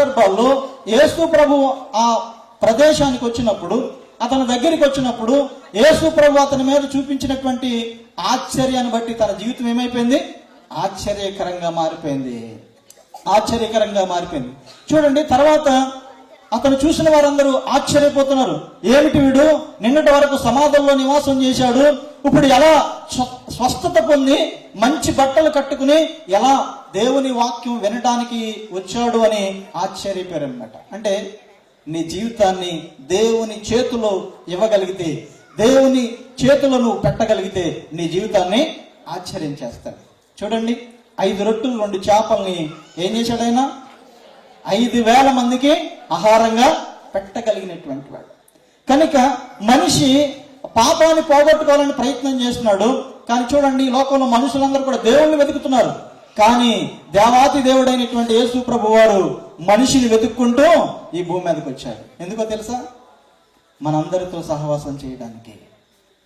సందర్భాల్లో యేసు ప్రభు ఆ ప్రదేశానికి వచ్చినప్పుడు, అతని దగ్గరికి వచ్చినప్పుడు యేసు ప్రభు అతని మీద చూపించినటువంటి ఆశ్చర్యాన్ని బట్టి తన జీవితం ఏమైపోయింది? ఆశ్చర్యకరంగా మారిపోయింది. ఆశ్చర్యకరంగా మారిపోయింది. చూడండి, తర్వాత అతను చూసిన వారందరూ ఆశ్చర్యపోతున్నారు. ఏమిటి వీడు, నిన్నటి వరకు సమాధుల్లో నివాసం చేశాడు, ఇప్పుడు ఎలా స్వస్థత పొంది మంచి బట్టలు కట్టుకుని ఎలా దేవుని వాక్యం వినడానికి వచ్చాడు అని ఆశ్చర్యపోయారు అన్నమాట. అంటే నీ జీవితాన్ని దేవుని చేతిలో ఇవ్వగలిగితే, దేవుని చేతిలో నువ్వు పెట్టగలిగితే నీ జీవితాన్ని ఆశ్చర్యించేస్తాడు. చూడండి, 5 రొట్టెలు 2 చేపల్ని ఏం చేశాడు ఆయన? 5,000 మందికి ఆహారంగా పెట్టగలిగినటువంటి వాడు. కనుక మనిషి పాపాన్ని పోగొట్టుకోవాలని ప్రయత్నం చేస్తున్నాడు. కానీ చూడండి, ఈ లోకంలో మనుషులందరూ కూడా దేవుణ్ణి వెతుకుతున్నారు. కానీ దేవాతి దేవుడైనటువంటి యేసు ప్రభు వారు మనిషిని వెతుక్కుంటూ ఈ భూమి మీదకి వచ్చాడు. ఎందుకో తెలుసా? మనందరితో సహవాసం చేయడానికి.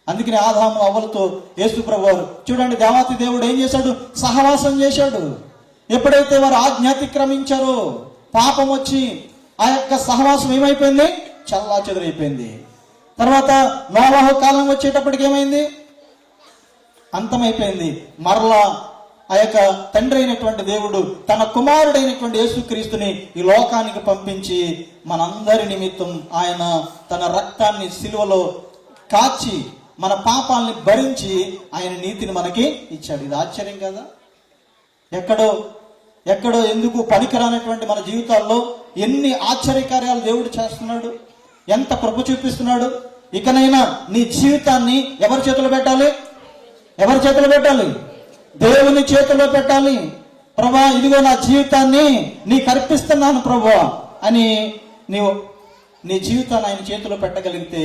అందుకని ఆదాము అవ్వలతో యేసు ప్రభు వారు చూడండి, దేవాతి దేవుడు ఏం చేశాడు? సహవాసం చేశాడు. ఎప్పుడైతే వారు ఆజ్ఞాతిక్రమించారో పాపం వచ్చి ఆ యొక్క సహవాసం ఏమైపోయింది? చల్లా చెదురైపోయింది. తర్వాత నోవహు కాలం వచ్చేటప్పటికి ఏమైంది? అంతమైపోయింది. మరలా ఆ యొక్క తండ్రి అయినటువంటి దేవుడు తన కుమారుడైనటువంటి యేసుక్రీస్తుని ఈ లోకానికి పంపించి మనందరి నిమిత్తం ఆయన తన రక్తాన్ని సిలువలో కాచి మన పాపాలని భరించి ఆయన నీతిని మనకి ఇచ్చాడు. ఇది ఆశ్చర్యం కదా? ఎక్కడో ఎందుకు పనికిరానటువంటి మన జీవితాల్లో ఎన్ని ఆశ్చర్యకార్యాలు దేవుడు చేస్తున్నాడు, ఎంత కృప చూపిస్తున్నాడు. ఇకనైనా నీ జీవితాన్ని ఎవరి చేతిలో పెట్టాలి? ఎవరి చేతిలో పెట్టాలి? దేవుని చేతిలో పెట్టాలి. ప్రభా, ఇదిగో నా జీవితాన్ని నీకు అర్పిస్తున్నాను ప్రభా అని నీవు నీ జీవితాన్ని ఆయన చేతిలో పెట్టగలిగితే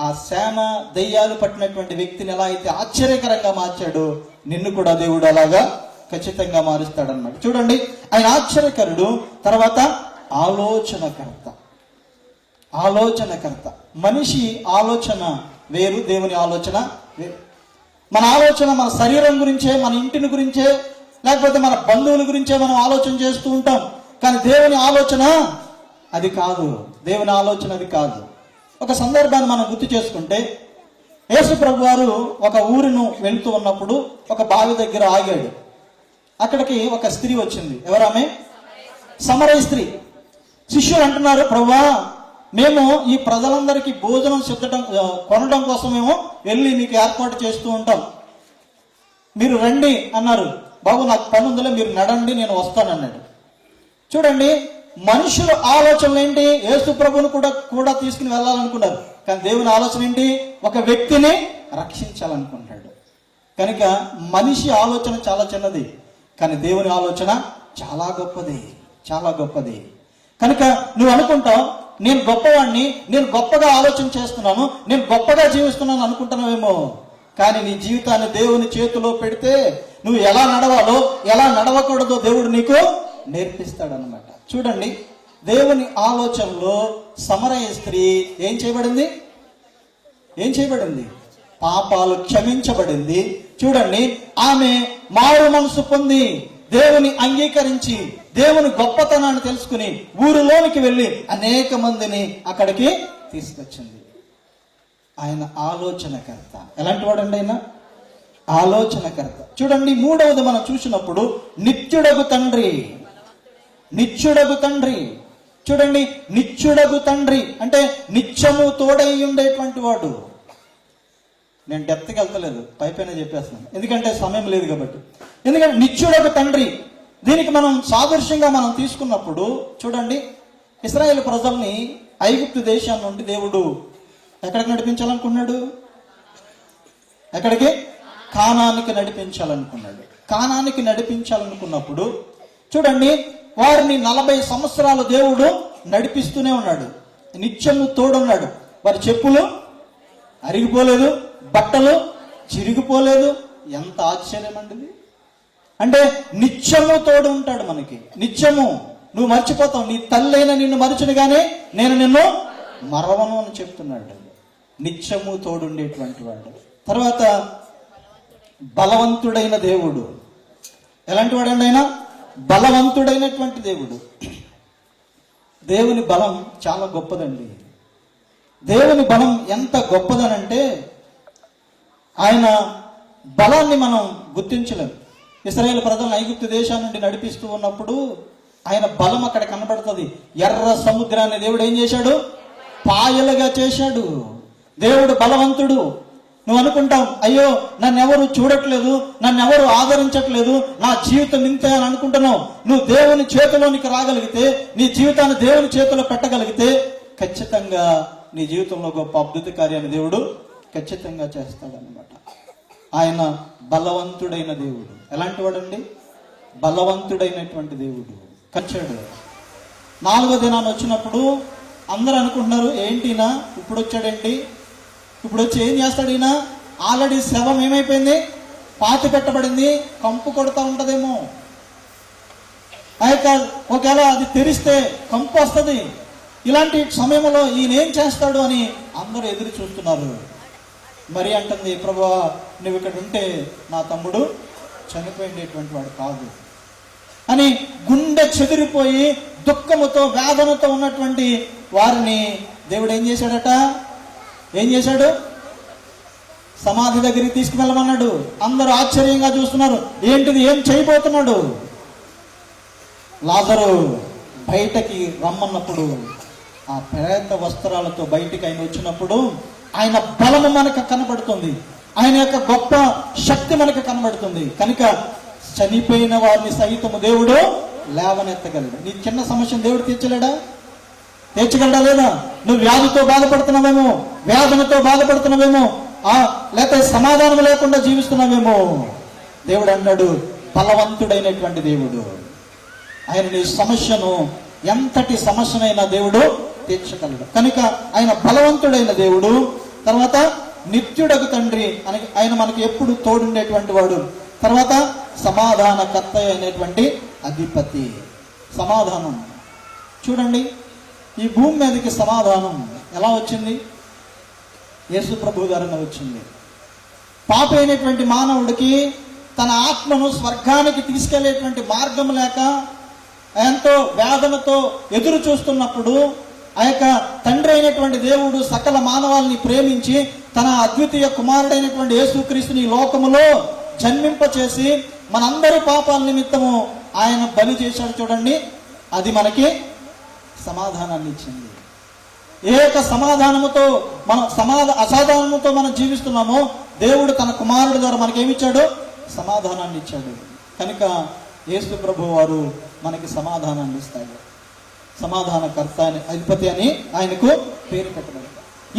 ఆ శ్యామ దయ్యాలు పట్టినటువంటి వ్యక్తిని ఎలా అయితే ఆశ్చర్యకరంగా మార్చాడో నిన్ను కూడా దేవుడు అలాగా ఖచ్చితంగా మారుస్తాడన్నమాట. చూడండి, ఆయన ఆశ్చర్యకరుడు. తర్వాత ఆలోచనకర్త. ఆలోచనకర్త. మనిషి ఆలోచన వేరు, దేవుని ఆలోచన వేరు. మన ఆలోచన మన శరీరం గురించే, మన ఇంటిని గురించే, లేకపోతే మన బంధువుల గురించే మనం ఆలోచన చేస్తూ ఉంటాం. కానీ దేవుని ఆలోచన అది కాదు. దేవుని ఆలోచన అది కాదు. ఒక సందర్భాన్ని మనం గుర్తు చేసుకుంటే, యేసు ప్రభు వారు ఒక ఊరును వెళ్తూ ఉన్నప్పుడు ఒక బావి దగ్గర ఆగాడు. అక్కడికి ఒక స్త్రీ వచ్చింది. ఎవరామె? సమరయ స్త్రీ. శిష్యులు అంటున్నారు, ప్రభువా, మేము ఈ ప్రజలందరికీ భోజనం కొనడం కోసం మేము వెళ్ళి మీకు ఏర్పాటు చేస్తూ ఉంటాం, మీరు రండి అన్నారు. బాబు, నాకు పని ఉందిలే, మీరు నడండి, నేను వస్తానన్నాడు. చూడండి, మనుషుల ఆలోచనలు ఏంటి? యేసు ప్రభువును కూడా తీసుకుని వెళ్ళాలనుకున్నారు. కానీ దేవుని ఆలోచన ఏంటి? ఒక వ్యక్తిని రక్షించాలనుకుంటాడు. కనుక మనిషి ఆలోచన చాలా చిన్నది, కానీ దేవుని ఆలోచన చాలా గొప్పది, చాలా గొప్పది. కనుక నువ్వు అనుకుంటావు, నేను గొప్పవాడిని, నేను గొప్పగా ఆలోచన చేస్తున్నాను, నేను గొప్పగా జీవిస్తున్నాను అనుకుంటున్నావేమో. కానీ నీ జీవితాన్ని దేవుని చేతిలో పెడితే నువ్వు ఎలా నడవాలో, ఎలా నడవకూడదో దేవుడు నీకు నేర్పిస్తాడనమాట. చూడండి, దేవుని ఆలోచనలో సమరయ స్త్రీ ఏం చేయబడింది? ఏం చేయబడింది? పాపాలు క్షమించబడింది. చూడండి, ఆమె మారు మనసు పొంది దేవుని అంగీకరించి దేవుని గొప్పతనాన్ని తెలుసుకుని ఊరిలోనికి వెళ్ళి అనేక మందిని అక్కడికి తీసుకొచ్చింది. ఆయన ఆలోచనకర్త. ఎలాంటి వాడండి ఆయన? ఆలోచనకర్త. చూడండి, 3వది మనం చూసినప్పుడు నిత్యుడగు తండ్రి. నిత్యుడగు తండ్రి. చూడండి, నిత్యుడగు తండ్రి అంటే నిత్యము తోడై ఉండేటువంటి వాడు. నేను డెప్త్కి వెళ్తలేదు, పైపైన చెప్పేస్తున్నాను, ఎందుకంటే సమయం లేదు కాబట్టి. ఎందుకంటే నిత్యుడొక తండ్రి, దీనికి మనం సాదృశ్యంగా మనం తీసుకున్నప్పుడు చూడండి, ఇశ్రాయేలు ప్రజల్ని ఐగుప్తు దేశం నుండి దేవుడు ఎక్కడికి నడిపించాలనుకున్నాడు? ఎక్కడికి? కానానికి నడిపించాలనుకున్నాడు. కానానికి నడిపించాలనుకున్నప్పుడు చూడండి, వారిని 40 సంవత్సరాలు దేవుడు నడిపిస్తూనే ఉన్నాడు, నిత్యము తోడున్నాడు. వారి చెప్పులు అరిగిపోలేదు, బట్టలు చిరిగిపోలేదు. ఎంత ఆశ్చర్యం అండి! అంటే నిత్యము తోడు ఉంటాడు మనకి. నిత్యము నువ్వు మర్చిపోతావు, నీ తల్లైనా నిన్ను మరచును కానీ నేను నిన్ను మరవను అని చెప్తున్నాడు. నిత్యము తోడుండేటువంటి వాడు. తర్వాత బలవంతుడైన దేవుడు. ఎలాంటి వాడండి ఆయన? బలవంతుడైనటువంటి దేవుడు. దేవుని బలం చాలా గొప్పదండి. దేవుని బలం ఎంత గొప్పదనంటే ఆయన బలాన్ని మనం గుర్తించలేం. ఇశ్రాయేలు ప్రజలను ఐగుప్తు దేశం నుండి నడిపిస్తూ ఉన్నప్పుడు ఆయన బలం అక్కడ కనబడుతుంది. ఎర్ర సముద్రాన్ని దేవుడు ఏం చేశాడు? పాయలుగా చేశాడు. దేవుడు బలవంతుడు. నువ్వు అనుకుంటావు, అయ్యో నన్ను ఎవరు చూడట్లేదు, నన్ను ఎవరు ఆదరించట్లేదు, నా జీవితం ఇంతే అని అనుకుంటున్నావు. నువ్వు దేవుని చేతిలోనికి రాగలిగితే, నీ జీవితాన్ని దేవుని చేతిలో పెట్టగలిగితే ఖచ్చితంగా నీ జీవితంలో గొప్ప అద్భుత కార్యాన్ని దేవుడు ఖచ్చితంగా చేస్తాడనమాట. ఆయన బలవంతుడైన దేవుడు. ఎలాంటి వాడండి? బలవంతుడైనటువంటి దేవుడు. కంచాడు. 4వ దినాన్ని వచ్చినప్పుడు అందరూ అనుకుంటున్నారు, ఏంటినా ఇప్పుడు వచ్చాడేంటి, ఇప్పుడు వచ్చి ఏం చేస్తాడు ఈయన? ఆల్రెడీ శవం ఏమైపోయింది? పాతి పెట్టబడింది, కంపు కొడతా ఉంటదేమో. ఒకవేళ అది తెరిస్తే కంపు వస్తుంది. ఇలాంటి సమయంలో ఈయన ఏం చేస్తాడు అని అందరూ ఎదురు చూస్తున్నారు. మరి అంటుంది, ప్రభువా నువ్వు ఇక్కడ ఉంటే నా తమ్ముడు చనిపోయేటువంటి వాడు కాదు అని గుండె చెదిరిపోయి దుఃఖముతో వేదనతో ఉన్నటువంటి వారిని దేవుడు ఏం చేశాడట? ఏం చేశాడు? సమాధి దగ్గరికి తీసుకువెళ్ళమన్నాడు. అందరూ ఆశ్చర్యంగా చూస్తున్నారు, ఏంటిది, ఏం చేయబోతున్నాడు? లాజరు బయటకి రమ్మన్నప్పుడు ఆ ప్రేత వస్త్రాలతో బయటికి ఆయన వచ్చినప్పుడు ఆయన బలము మనకు కనబడుతుంది, ఆయన యొక్క గొప్ప శక్తి మనకు కనబడుతుంది. కనుక చనిపోయిన వారిని సహితము దేవుడు లేవనెత్తగలడు. నీ చిన్న సమస్యను దేవుడు తీర్చలేడా? తీర్చగలడా లేదా? నువ్వు వ్యాధితో బాధపడుతున్నావేమో, వేదనతో బాధపడుతున్నావేమో, లేకపోతే సమాధానం లేకుండా జీవిస్తున్నావేమో. దేవుడు అన్నాడు, బలవంతుడైనటువంటి దేవుడు. ఆయన నీ సమస్యను, ఎంతటి సమస్యనైనా దేవుడు తీర్చగలడు. కనుక ఆయన బలవంతుడైన దేవుడు. తర్వాత నిత్యుడకు తండ్రి అని ఆయన మనకి ఎప్పుడు తోడుండేటువంటి వాడు. తర్వాత సమాధానకర్త అయినటువంటి అధిపతి. సమాధానం చూడండి, ఈ భూమి మీదకి సమాధానం ఎలా వచ్చింది? యేసు ప్రభు ద్వారా వచ్చింది. పాపి అయినటువంటి మానవుడికి తన ఆత్మను స్వర్గానికి తీసుకెళ్లేటువంటి మార్గం లేక ఎంతో వేదనతో ఎదురు చూస్తున్నప్పుడు ఆ యొక్క తండ్రి అయినటువంటి దేవుడు సకల మానవాళిని ప్రేమించి తన అద్వితీయ కుమారుడైనటువంటి యేసుక్రీస్తుని లోకములో జన్మింపచేసి మనందరి పాపాల నిమిత్తము ఆయన బలి చేశాడు. చూడండి, అది మనకి సమాధానాన్ని ఇచ్చింది. ఏ యొక్క సమాధానముతో మనం అసాధారణముతో మనం జీవిస్తున్నామో దేవుడు తన కుమారుడు ద్వారా మనకేమిచ్చాడు? సమాధానాన్ని ఇచ్చాడు. కనుక యేసు ప్రభు వారు మనకి సమాధానాన్ని ఇస్తాడు. సమాధానకర్త అని, అధిపతి అని ఆయనకు పేరు పెట్టబడింది.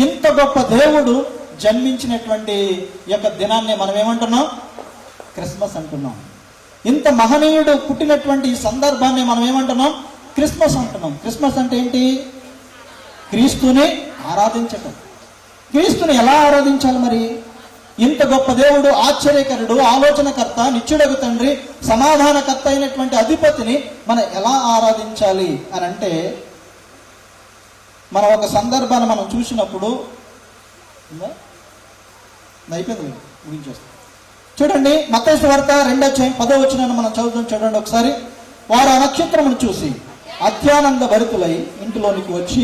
ఇంత గొప్ప దేవుడు జన్మించినటువంటి యొక్క దినాన్ని మనం ఏమంటున్నాం? క్రిస్మస్ అంటున్నాం. ఇంత మహనీయుడు పుట్టినటువంటి ఈ సందర్భాన్ని మనం ఏమంటున్నాం? క్రిస్మస్ అంటున్నాం. క్రిస్మస్ అంటే ఏంటి? క్రీస్తుని ఆరాధించటం. క్రీస్తుని ఎలా ఆరాధించాలి మరి? ఇంత గొప్ప దేవుడు, ఆశ్చర్యకరుడు, ఆలోచనకర్త, నిత్యుడగు తండ్రి, సమాధానకర్త అయినటువంటి అధిపతిని మనం ఎలా ఆరాధించాలి అని అంటే, మనం ఒక సందర్భాన్ని మనం చూసినప్పుడు అయిపోయింది ముగించేస్తాం. చూడండి, మత్తయి సువార్త 2:10 మనం చదువుతాం. చూడండి ఒకసారి. వారు ఆ నక్షత్రమును చూసి అత్యానంద భరితులై ఇంటిలోనికి వచ్చి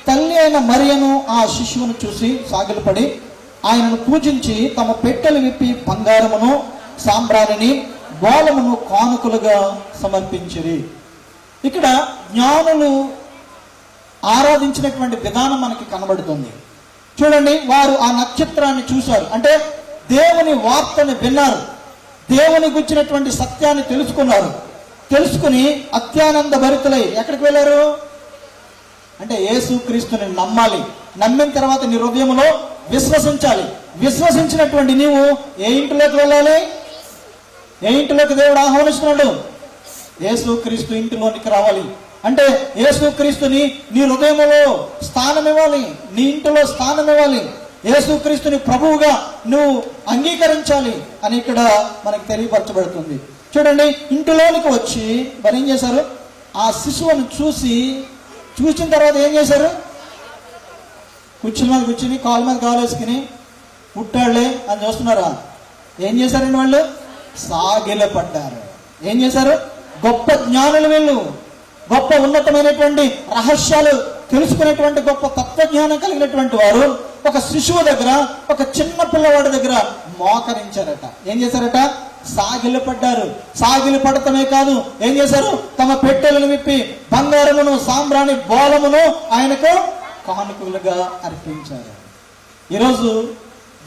తల్లి అయిన మరియను ఆ శిశువును చూసి సాగిలపడి ఆయనను పూజించి తమ పెట్టెలు విప్పి బంగారమును, సాంబ్రాణిని, బోళమును కానుకలుగా సమర్పించిరి. ఇక్కడ జ్ఞానులు ఆరాధించినటువంటి విధానం మనకి కనబడుతుంది. చూడండి, వారు ఆ నక్షత్రాన్ని చూశారు అంటే దేవుని వార్తని విన్నారు, దేవుని గురించినటువంటి సత్యాన్ని తెలుసుకున్నారు. తెలుసుకుని అత్యానంద భరితులై ఎక్కడికి వెళ్ళారు అంటే యేసుక్రీస్తుని నమ్మాలి. నమ్మిన తర్వాత నీ హృదయంలో విశ్వసించాలి. విశ్వసించినటువంటి నీవు ఏ ఇంటిలోకి వెళ్ళాలి? ఏ ఇంటిలోకి దేవుడు ఆహ్వానిస్తున్నాడు? యేసుక్రీస్తు ఇంటిలోనికి రావాలి. అంటే యేసుక్రీస్తుని నీ హృదయంలో స్థానం ఇవ్వాలి, నీ ఇంటిలో స్థానం ఇవ్వాలి. యేసుక్రీస్తుని ప్రభువుగా నువ్వు అంగీకరించాలి అని ఇక్కడ మనకు తెలియపరచబడుతుంది. చూడండి, ఇంటిలోనికి వచ్చి మరి ఏం చేశారు? ఆ శిశువును చూసిన తర్వాత ఏం చేశారు? కుర్చీల మీద కూర్చుని కాళ్ళ మీద కాలు వేసుకుని పుట్టాళ్లే అని చూస్తున్నారా? ఏం చేశారండి వాళ్ళు? సాగిలపడ్డారు. ఏం చేశారు? గొప్ప జ్ఞానులు వీళ్ళు. గొప్ప ఉన్నతమైనటువంటి రహస్యాలు తెలుసుకునేటువంటి గొప్ప తత్వజ్ఞానం కలిగినటువంటి వారు ఒక శిశువు దగ్గర, ఒక చిన్న పిల్లవాడి దగ్గర మోకరించారట. ఏం చేశారట? సాగిలపడ్డారు. సాగిలపడటమే కాదు, ఏం చేశారు? తమ పెట్టెలను విప్పి బంగారమును, సాంబ్రాణి బోలమును ఆయనకు కానుకలుగా అర్పించారు. ఈరోజు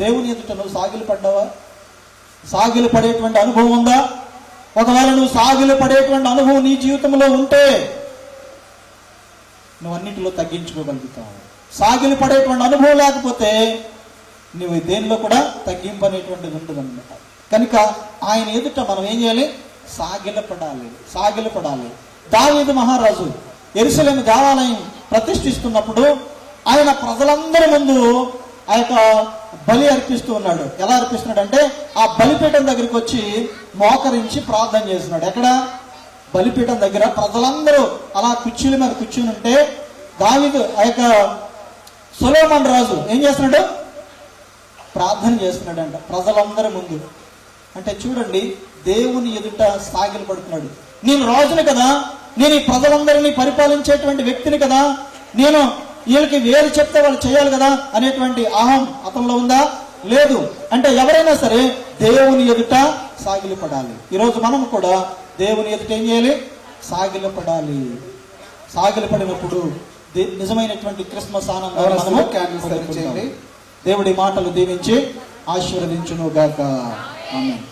దేవుని ఎదుట నువ్వు సాగిలు పడ్డావా? సాగిలు పడేటువంటి అనుభవం ఉందా? ఒకవేళ నువ్వు సాగిలు పడేటువంటి అనుభవం నీ జీవితంలో ఉంటే నువ్వు అన్నింటిలో తగ్గించుకోగలుగుతావు. సాగిలు పడేటువంటి అనుభవం లేకపోతే నువ్వు దేనిలో కూడా తగ్గింపు అనేటువంటిది ఉండదన్నమాట. కనుక ఆయన ఎదుట మనం ఏం చేయాలి? సాగిలపడాలి, సాగిలపడాలి. దావీదు మహారాజు యెరూషలేము దేవాలయం ప్రతిష్ఠిస్తున్నప్పుడు ఆయన ప్రజలందరి ముందు ఆ యొక్క బలి అర్పిస్తూ ఉన్నాడు. ఎలా అర్పిస్తున్నాడు అంటే ఆ బలిపీఠం దగ్గరికి వచ్చి మోకరించి ప్రార్థన చేస్తున్నాడు. ఎక్కడ? బలిపీఠం దగ్గర ప్రజలందరూ అలా కుర్చీల మీద కూర్చుని ఉంటే దావీదు ఆ యొక్క సొలొమోను రాజు ఏం చేస్తున్నాడు? ప్రార్థన చేస్తున్నాడంట ప్రజలందరి ముందు. అంటే చూడండి, దేవుని ఎదుట సాగిలు పడుతున్నాడు. నేను రాజుని కదా, నేను ఈ ప్రజలందరినీ పరిపాలించేటువంటి వ్యక్తిని కదా, నేను వీళ్ళకి వేరు చెప్తే వాళ్ళు చేయాలి కదా అనేటువంటి అహం అతనిలో ఉందా? లేదు. అంటే ఎవరైనా సరే దేవుని ఎదుట సాగిలు పడాలి. ఈరోజు మనం కూడా దేవుని ఎదుట ఏం చేయాలి? సాగిలు పడాలి. సాగిలు పడినప్పుడు నిజమైనటువంటి క్రిస్మస్ ఆనందం. దేవుడి మాటలు దీవించి ఆశీర్వదించును గాక. ఆమేన్.